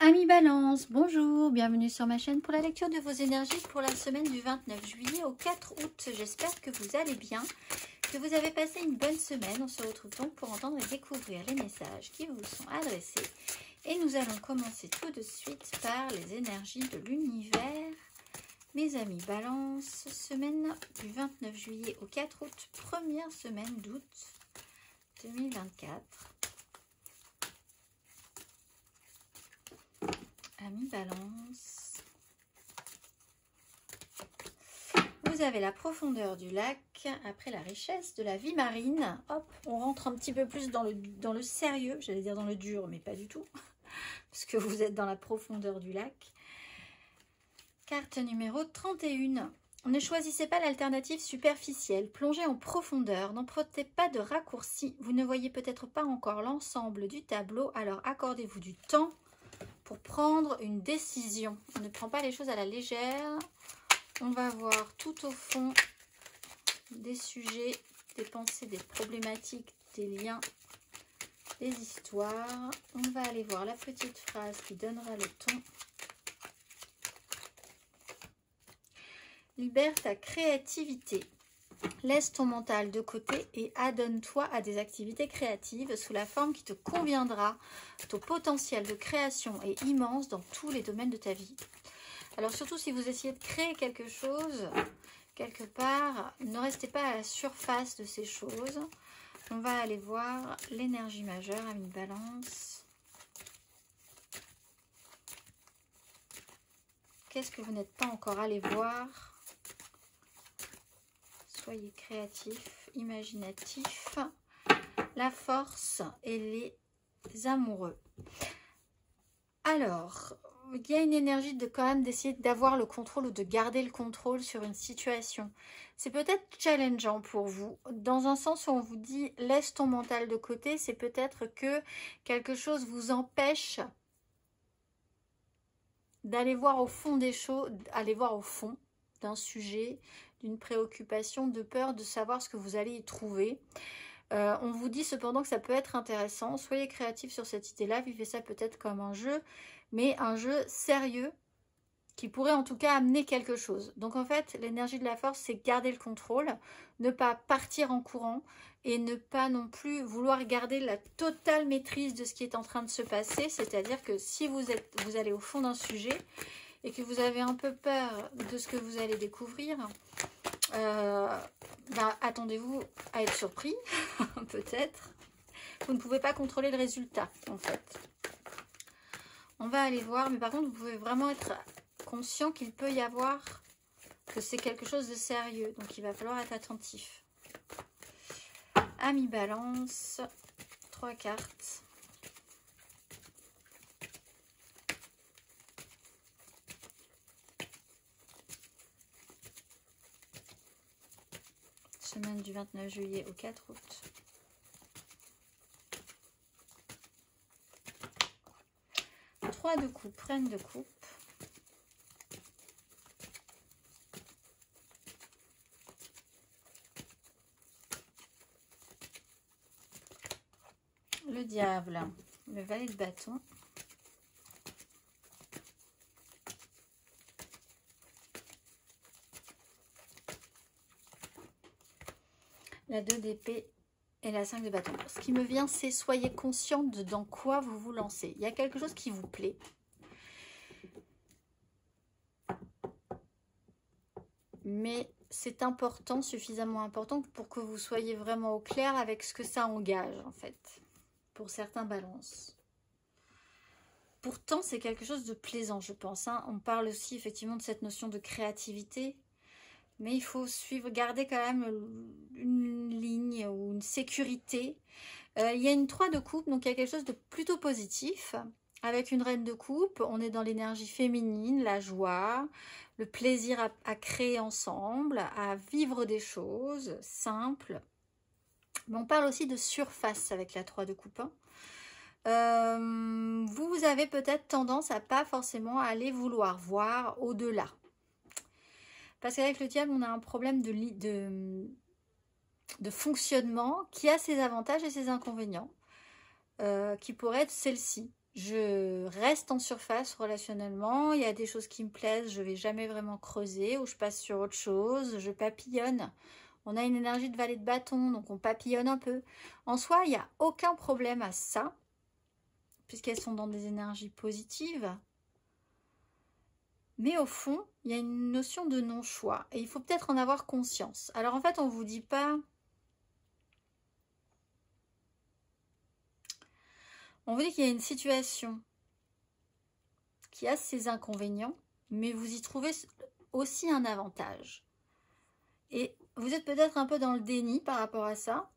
Amis Balance, bonjour, bienvenue sur ma chaîne pour la lecture de vos énergies pour la semaine du 29 juillet au 4 août. J'espère que vous allez bien, que vous avez passé une bonne semaine. On se retrouve donc pour entendre et découvrir les messages qui vous sont adressés. Et nous allons commencer tout de suite par les énergies de l'univers. Mes amis Balance, semaine du 29 juillet au 4 août, première semaine d'août 2024. Amis Balance, vous avez la profondeur du lac après la richesse de la vie marine. Hop, on rentre un petit peu plus dans le sérieux, j'allais dire dans le dur, mais pas du tout, parce que vous êtes dans la profondeur du lac. Carte numéro 31. Ne choisissez pas l'alternative superficielle, plongez en profondeur, n'empruntez pas de raccourcis. Vous ne voyez peut-être pas encore l'ensemble du tableau, alors accordez-vous du temps pour prendre une décision. On ne prend pas les choses à la légère. On va voir tout au fond des sujets, des pensées, des problématiques, des liens, des histoires. On va aller voir la petite phrase qui donnera le ton. Libère ta créativité. Laisse ton mental de côté et adonne-toi à des activités créatives sous la forme qui te conviendra. Ton potentiel de création est immense dans tous les domaines de ta vie. Alors surtout si vous essayez de créer quelque chose, quelque part, ne restez pas à la surface de ces choses. On va aller voir l'énergie majeure, amis Balance. Qu'est-ce que vous n'êtes pas encore allé voir ? Soyez créatif, imaginatif. La force et les amoureux. Alors, il y a une énergie de quand même d'essayer d'avoir le contrôle ou de garder le contrôle sur une situation. C'est peut-être challengeant pour vous, dans un sens où on vous dit laisse ton mental de côté, c'est peut-être que quelque chose vous empêche d'aller voir au fond des choses, aller voir au fond d'un sujet, d'une préoccupation, de peur de savoir ce que vous allez y trouver. On vous dit cependant que ça peut être intéressant. Soyez créatif sur cette idée-là. Vivez ça peut-être comme un jeu, mais un jeu sérieux qui pourrait en tout cas amener quelque chose. Donc en fait, l'énergie de la force, c'est garder le contrôle, ne pas partir en courant et ne pas non plus vouloir garder la totale maîtrise de ce qui est en train de se passer. C'est-à-dire que si vous allez au fond d'un sujet et que vous avez un peu peur de ce que vous allez découvrir, attendez-vous à être surpris, peut-être. Vous ne pouvez pas contrôler le résultat, en fait. On va aller voir, mais par contre, vous pouvez vraiment être conscient qu'il peut y avoir, que c'est quelque chose de sérieux. Donc, il va falloir être attentif. Amis Balance, 3 cartes. Semaine du 29 juillet au 4 août. Trois de coupe, reine de coupe. Le diable, le valet de bâton. La 2 d'épée et la 5 de bâton. Ce qui me vient, c'est soyez conscient de dans quoi vous vous lancez. Il y a quelque chose qui vous plaît. Mais c'est important, suffisamment important pour que vous soyez vraiment au clair avec ce que ça engage, en fait, pour certains balances. Pourtant, c'est quelque chose de plaisant, je pense. Hein. On parle aussi, effectivement, de cette notion de créativité. Mais il faut suivre, garder quand même une ligne ou une sécurité. Il y a une 3 de coupe, donc il y a quelque chose de plutôt positif. Avec une reine de coupe, on est dans l'énergie féminine, la joie, le plaisir à créer ensemble, à vivre des choses simples. Mais on parle aussi de surface avec la 3 de coupe. Hein. Vous avez peut-être tendance à pas forcément aller vouloir voir au-delà. Parce qu'avec le diable, on a un problème de fonctionnement qui a ses avantages et ses inconvénients, qui pourrait être celle-ci. Je reste en surface relationnellement. Il y a des choses qui me plaisent, je ne vais jamais vraiment creuser ou je passe sur autre chose. Je papillonne. On a une énergie de valet de bâton, donc on papillonne un peu. En soi, il n'y a aucun problème à ça, puisqu'elles sont dans des énergies positives. Mais au fond, il y a une notion de non-choix. Et il faut peut-être en avoir conscience. Alors en fait, on ne vous dit pas... On vous dit qu'il y a une situation qui a ses inconvénients, mais vous y trouvez aussi un avantage. Et vous êtes peut-être un peu dans le déni par rapport à ça.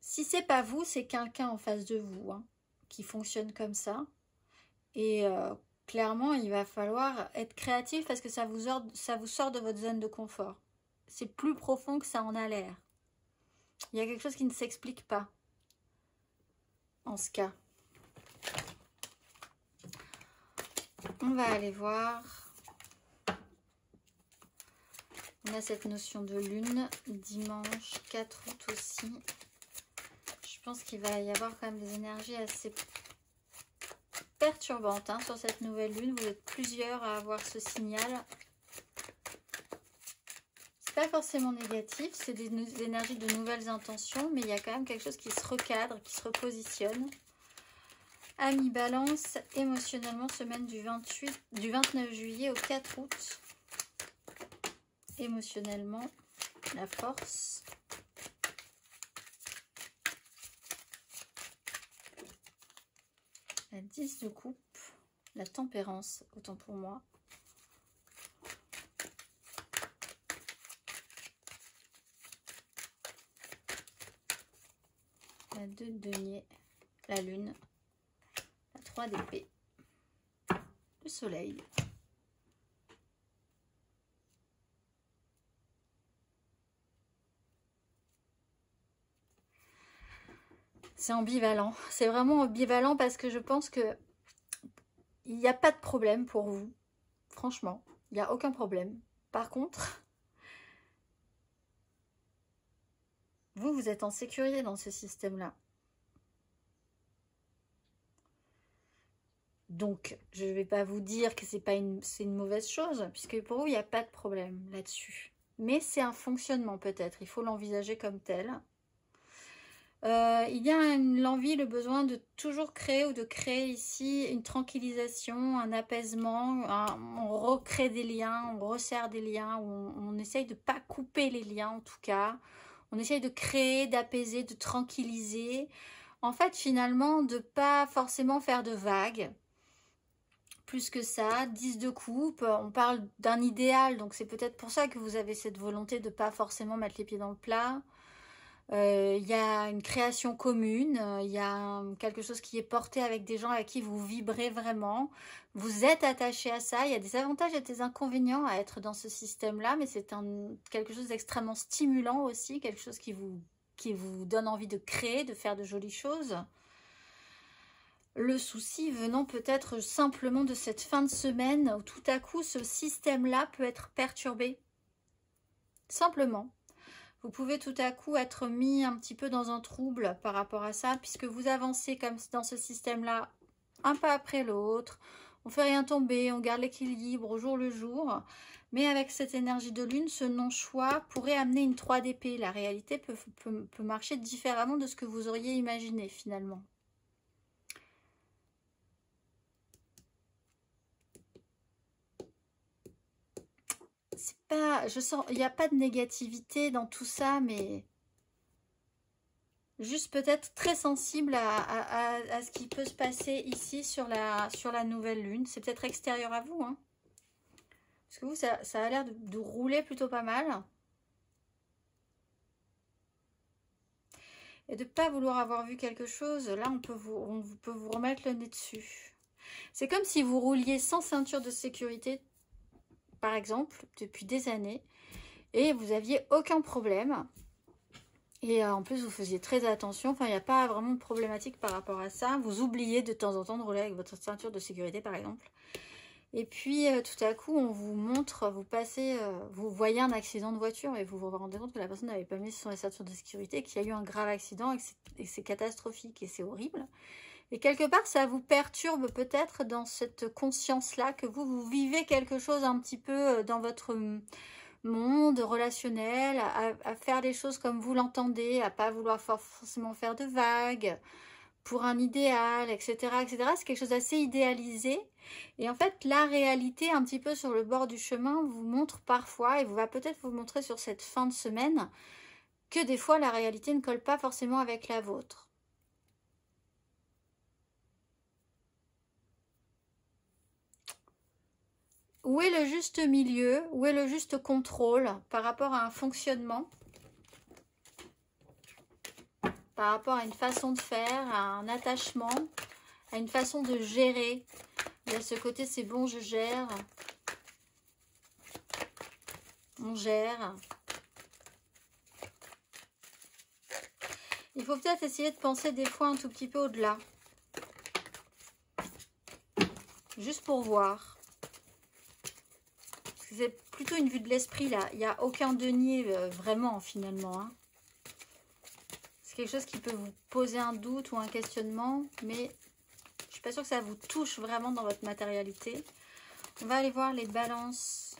Si c'est pas vous, c'est quelqu'un en face de vous hein, qui fonctionne comme ça. Et clairement, il va falloir être créatif parce que ça vous sort de votre zone de confort. C'est plus profond que ça en a l'air. Il y a quelque chose qui ne s'explique pas en ce cas. On va aller voir. On a cette notion de lune, dimanche 4 août aussi. Je pense qu'il va y avoir quand même des énergies assez perturbantes hein, sur cette nouvelle lune. Vous êtes plusieurs à avoir ce signal. C'est pas forcément négatif, c'est des énergies de nouvelles intentions, mais il y a quand même quelque chose qui se recadre, qui se repositionne. Amis Balance, émotionnellement, semaine du 29 juillet au 4 août. Émotionnellement, la force. La 10 de coupe, la tempérance, autant pour moi. La 2 de denier, la lune, la 3 d'épée, le soleil. C'est ambivalent, c'est vraiment ambivalent parce que je pense que il n'y a pas de problème pour vous, franchement, il n'y a aucun problème. Par contre, vous êtes en sécurité dans ce système-là. Donc, je ne vais pas vous dire que c'est une mauvaise chose, puisque pour vous, il n'y a pas de problème là-dessus. Mais c'est un fonctionnement peut-être, il faut l'envisager comme tel. Il y a l'envie, le besoin de toujours créer ou de créer ici une tranquillisation, un apaisement, on recrée des liens, on resserre des liens, on essaye de ne pas couper les liens en tout cas. On essaye de créer, d'apaiser, de tranquilliser. En fait, finalement, de ne pas forcément faire de vagues. Plus que ça, 10 de coupe, on parle d'un idéal, donc c'est peut-être pour ça que vous avez cette volonté de ne pas forcément mettre les pieds dans le plat. Il y a une création commune, il y a quelque chose qui est porté avec des gens avec qui vous vibrez vraiment. Vous êtes attaché à ça, il y a des avantages et des inconvénients à être dans ce système-là, mais c'est quelque chose d'extrêmement stimulant aussi, quelque chose qui vous donne envie de créer, de faire de jolies choses. Le souci venant peut-être simplement de cette fin de semaine où tout à coup ce système-là peut être perturbé. Simplement. Vous pouvez tout à coup être mis un petit peu dans un trouble par rapport à ça, puisque vous avancez comme dans ce système-là, un pas après l'autre. On ne fait rien tomber, on garde l'équilibre au jour le jour. Mais avec cette énergie de lune, ce non-choix pourrait amener une 3 d'épée. La réalité peut marcher différemment de ce que vous auriez imaginé finalement. C'est pas, je sens, il n'y a pas de négativité dans tout ça, mais juste peut-être très sensible à ce qui peut se passer ici sur la nouvelle lune. C'est peut-être extérieur à vous, hein. Parce que vous, ça a l'air de rouler plutôt pas mal. Et de ne pas vouloir avoir vu quelque chose, là on peut vous remettre le nez dessus. C'est comme si vous rouliez sans ceinture de sécurité, par exemple, depuis des années, et vous aviez aucun problème. Et en plus, vous faisiez très attention. Enfin, il n'y a pas vraiment de problématique par rapport à ça. Vous oubliez de temps en temps de rouler avec votre ceinture de sécurité, par exemple. Et puis tout à coup, on vous montre, vous passez, vous voyez un accident de voiture et vous vous rendez compte que la personne n'avait pas mis sur les ceintures de sécurité, qu'il y a eu un grave accident et que c'est catastrophique et c'est horrible. Et quelque part, ça vous perturbe peut-être dans cette conscience-là que vous vivez quelque chose un petit peu dans votre monde relationnel, à faire les choses comme vous l'entendez, à pas vouloir forcément faire de vagues pour un idéal, etc., etc. C'est quelque chose d'assez idéalisé. Et en fait, la réalité, un petit peu sur le bord du chemin, vous montre parfois, et va peut-être vous montrer sur cette fin de semaine, que des fois, la réalité ne colle pas forcément avec la vôtre. Où est le juste milieu? Où est le juste contrôle par rapport à un fonctionnement? Par rapport à une façon de faire, à un attachement, à une façon de gérer. Il y a ce côté, c'est bon, je gère. On gère. Il faut peut-être essayer de penser des fois un tout petit peu au-delà. Juste pour voir. C'est plutôt une vue de l'esprit là. Il n'y a aucun denier vraiment finalement. Hein. C'est quelque chose qui peut vous poser un doute ou un questionnement. Mais je ne suis pas sûre que ça vous touche vraiment dans votre matérialité. On va aller voir les balances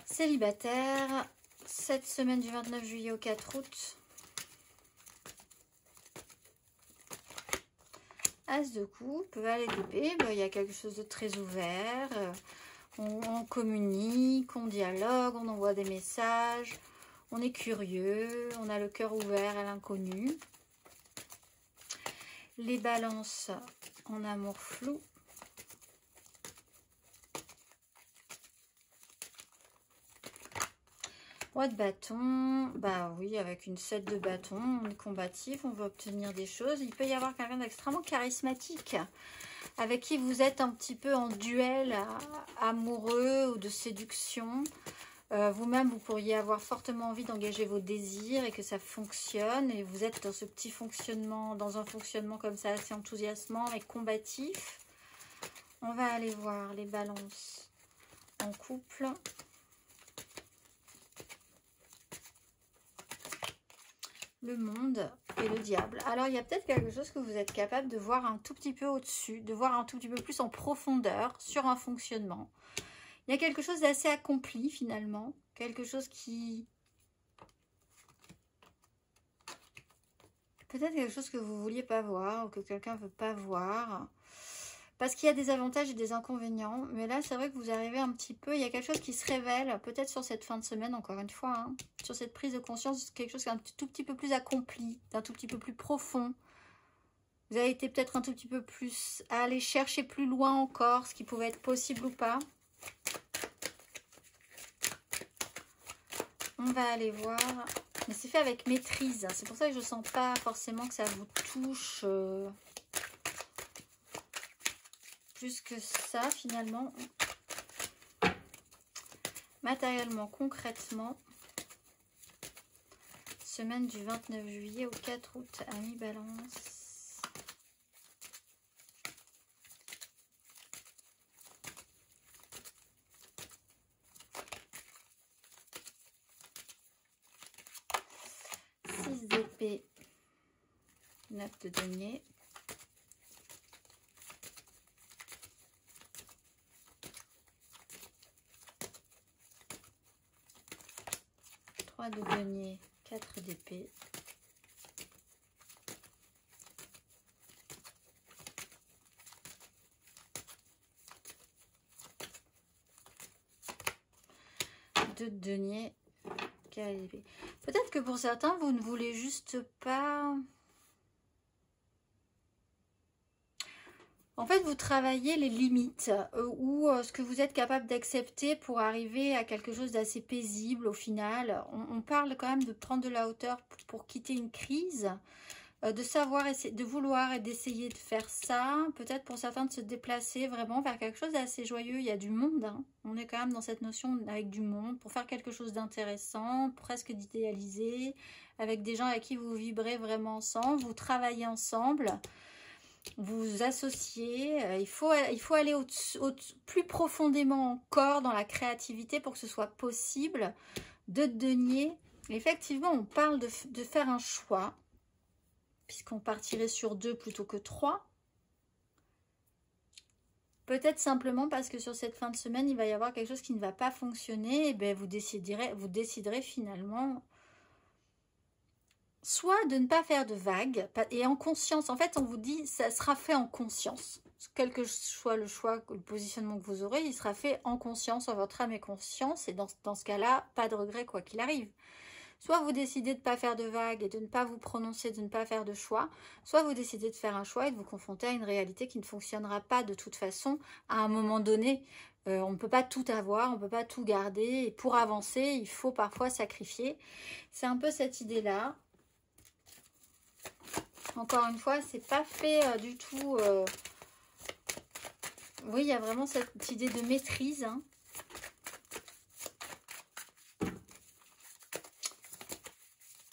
célibataires. Cette semaine du 29 juillet au 4 août. As de coupe, valet d'épée, il y a quelque chose de très ouvert. On communique, on dialogue, on envoie des messages. On est curieux, on a le cœur ouvert à l'inconnu. Les balances en amour flou. Roi de bâton, bah oui, avec une 7 de bâton, on est combatif, on veut obtenir des choses. Il peut y avoir quelqu'un d'extrêmement charismatique, avec qui vous êtes un petit peu en duel amoureux ou de séduction. Vous-même, vous pourriez avoir fortement envie d'engager vos désirs et que ça fonctionne. Et vous êtes dans ce petit fonctionnement, dans un fonctionnement comme ça assez enthousiasmant et combatif. On va aller voir les balances en couple. Le monde et le diable. Alors, il y a peut-être quelque chose que vous êtes capable de voir un tout petit peu au-dessus, de voir un tout petit peu plus en profondeur sur un fonctionnement. Il y a quelque chose d'assez accompli, finalement. Quelque chose qui... Peut-être quelque chose que vous ne vouliez pas voir ou que quelqu'un ne veut pas voir. Parce qu'il y a des avantages et des inconvénients. Mais là, c'est vrai que vous arrivez un petit peu... Il y a quelque chose qui se révèle, peut-être sur cette fin de semaine, encore une fois. Hein, sur cette prise de conscience, quelque chose qui est un tout petit peu plus accompli, d'un tout petit peu plus profond. Vous avez été peut-être un tout petit peu plus à aller chercher plus loin encore, ce qui pouvait être possible ou pas. On va aller voir... Mais c'est fait avec maîtrise. C'est pour ça que je ne sens pas forcément que ça vous touche... plus que ça finalement, matériellement, concrètement, semaine du 29 juillet au 4 août, Amis Balance. Six d'épée, 9 de denier. 3 de denier, 4 d'épée. De denier, 4 d'épée. Peut-être que pour certains, vous ne voulez juste pas... En fait, vous travaillez les limites ou ce que vous êtes capable d'accepter pour arriver à quelque chose d'assez paisible au final. On parle quand même de prendre de la hauteur pour quitter une crise, de savoir, de vouloir et d'essayer de faire ça. Peut-être pour certains de se déplacer vraiment vers quelque chose d'assez joyeux. Il y a du monde, hein. On est quand même dans cette notion avec du monde pour faire quelque chose d'intéressant, presque d'idéalisé, avec des gens avec qui vous vibrez vraiment ensemble, vous travaillez ensemble. vous associer. Il faut aller plus profondément encore dans la créativité pour que ce soit possible de denier. Effectivement, on parle de faire un choix, puisqu'on partirait sur 2 plutôt que 3. Peut-être simplement parce que sur cette fin de semaine, il va y avoir quelque chose qui ne va pas fonctionner. Et bien vous déciderez finalement soit de ne pas faire de vagues, et en conscience. En fait, on vous dit, ça sera fait en conscience. Quel que soit le choix, le positionnement que vous aurez, il sera fait en conscience, en votre âme et conscience. Et dans ce cas-là, pas de regret quoi qu'il arrive. Soit vous décidez de ne pas faire de vagues et de ne pas vous prononcer, de ne pas faire de choix. Soit vous décidez de faire un choix et de vous confronter à une réalité qui ne fonctionnera pas de toute façon à un moment donné. On ne peut pas tout avoir, on ne peut pas tout garder. Et pour avancer, il faut parfois sacrifier. C'est un peu cette idée-là. Encore une fois, c'est pas fait du tout... Oui, il y a vraiment cette idée de maîtrise. Hein.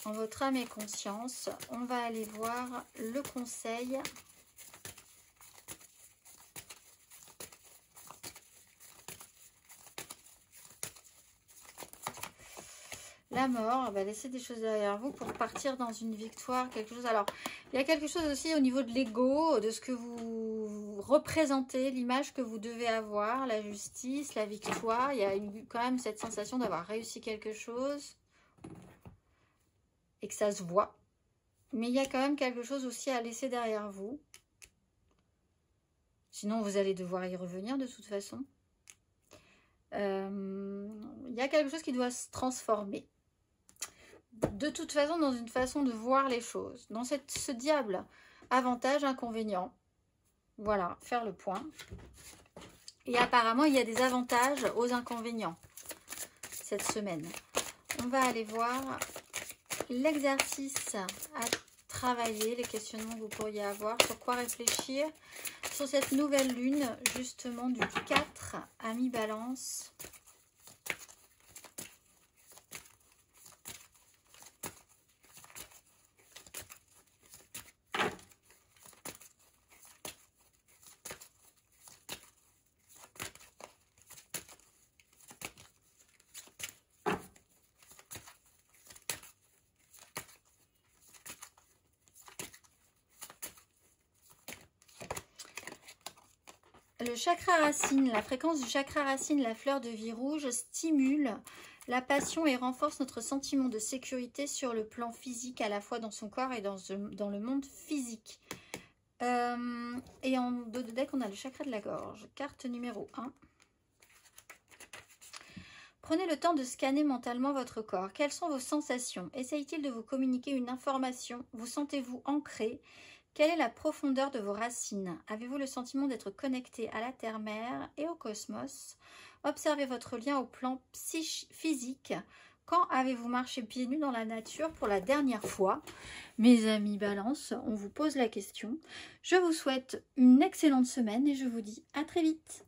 En votre âme et conscience, on va aller voir le conseil. La mort, bah, laissez des choses derrière vous pour partir dans une victoire, quelque chose. Alors, il y a quelque chose aussi au niveau de l'ego, de ce que vous représentez, l'image que vous devez avoir, la justice, la victoire. Il y a quand même cette sensation d'avoir réussi quelque chose et que ça se voit. Mais il y a quand même quelque chose aussi à laisser derrière vous. Sinon, vous allez devoir y revenir de toute façon. Il y a quelque chose qui doit se transformer. De toute façon, dans une façon de voir les choses. Dans ce diable, avantage, inconvénient. Voilà, faire le point. Et apparemment, il y a des avantages aux inconvénients cette semaine. On va aller voir l'exercice à travailler, les questionnements que vous pourriez avoir, sur quoi réfléchir sur cette nouvelle lune, justement du 4 à mi-balance. Le chakra racine, la fréquence du chakra racine, la fleur de vie rouge, stimule la passion et renforce notre sentiment de sécurité sur le plan physique, à la fois dans son corps et dans le monde physique. Et en dos de deck, on a le chakra de la gorge, carte numéro 1. Prenez le temps de scanner mentalement votre corps. Quelles sont vos sensations? Essaye-t-il de vous communiquer une information? Vous sentez-vous ancré? Quelle est la profondeur de vos racines? Avez-vous le sentiment d'être connecté à la terre-mère et au cosmos? Observez votre lien au plan physique. Quand avez-vous marché pieds nus dans la nature pour la dernière fois? Mes amis Balance, on vous pose la question. Je vous souhaite une excellente semaine et je vous dis à très vite.